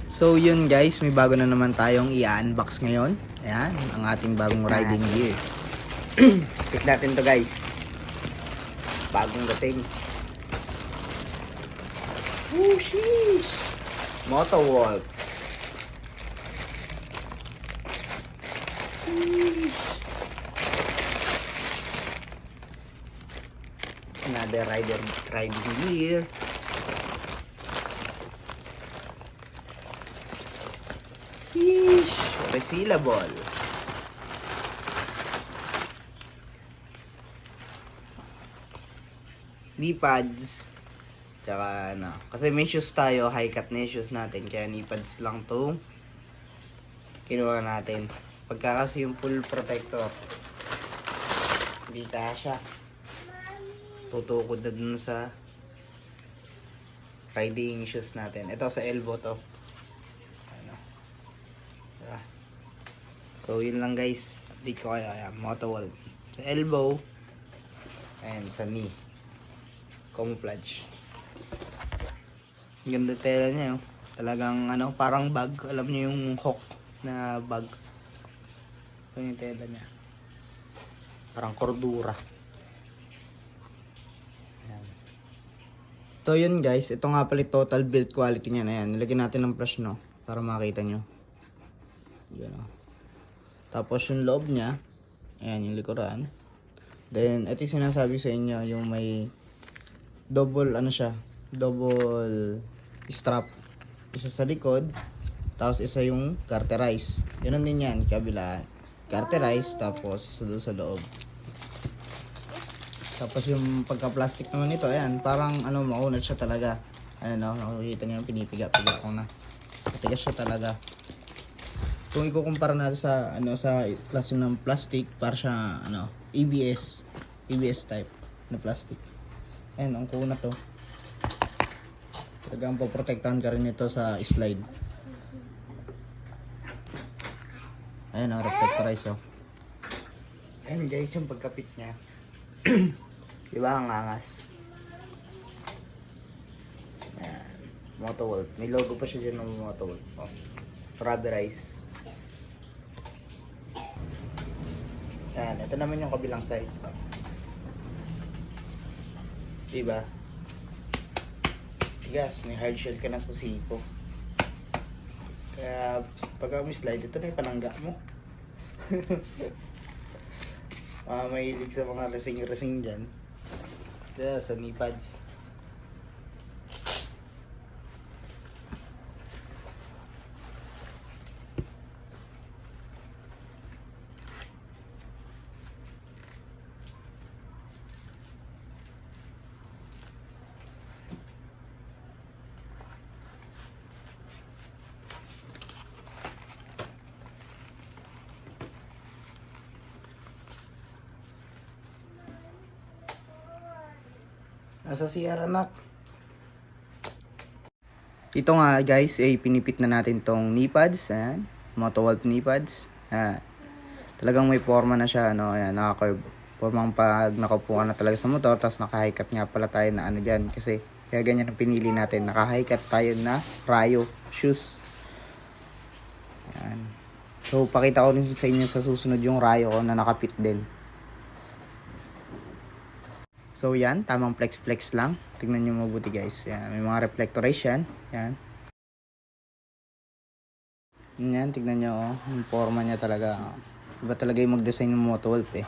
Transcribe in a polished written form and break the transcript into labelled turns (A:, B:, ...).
A: So yun guys, may bago na naman tayong i-unbox ngayon. Ayan, ang ating bagong riding gear.
B: Check natin to guys. Bagong dating. Oh, sheesh. Motowolf. Another riding gear. Sheesh. Resealable. Knee pads. Tsaka ano. Kasi may shoes tayo. High cut na yung shoes natin. Kaya knee pads lang to kinuha natin. Pagka kasi yung full protector, hindi kasha. Tutukod na dun sa riding shoes natin. Ito sa elbow to. Ano. Diba? So yun lang guys. Update ko kayo. Ayan, Motowolf. Sa elbow. And sa knee. Camouflage. Ang ganda tela niya. Oh. Talagang ano, parang bag. Alam niyo yung hook na bag. Ito yung tela niya. Parang cordura. Ayan.
A: So yun guys, ito nga pala total build quality niya. Ayan, nilagyan natin ng flash no, para makita nyo. Yan, oh. Tapos yung loob niya, ayan yung likuran. Then ito yung sinasabi sa inyo, yung may double ano siya, double strap. Isa sa likod, tapos isa yung carterize. Ganun din yan, kabilaan. Carterize, tapos isa doon sa loob. Tapos yung pagka-plastic naman nito, ayan, parang ano, maunat siya talaga. Ayan o, nakikita niyo yung pinipiga-piga ko na. Matigas siya talaga. Kung ikukumpara natin sa ano, sa klase ng plastic, para siya ano, ABS type na plastic. Ayan, ang kunat to. Talagang poprotektahan ka rin nito sa slide. Ayan ang reflectorize oh.
B: Ayan guys, yung pagkapit niya. Diba ang angas? Ayan. Motowolf. May logo pa siya dyan ng Motowolf. Oh. Rubberize. Ayan. Ito naman yung kabilang side. Diba? Tigas. May hard shell ka na sa sipo. Kaya pag slide, ito na yung panangga mo. Mahilig sa mga racing dyan. Kaya sa knee pads. Nasa CR anak.
A: Ito nga guys, pinipit na natin tong knee pads. Ayan, Motowolf knee pads. Ayan. Talagang may forma na siya, ano, ayan, naka-curve. Formang pag nakaupo ka na talaga sa motor, tapos naka-high cut nga pala tayo na ano dyan. Kasi kaya ganyan ang pinili natin. Naka-high cut tayo na Rayo shoes. Ayan. So pakita ko rin sa inyo sa susunod yung Rayo ko na nakapit din. So yan, tamang flex lang. Tingnan nyo mabuti guys. Yan, may mga reflectorize yan. Yan. Yan, tignan nyo oh. Yung forma niya talaga. Iba talaga yung mag-design ng Motowolf eh.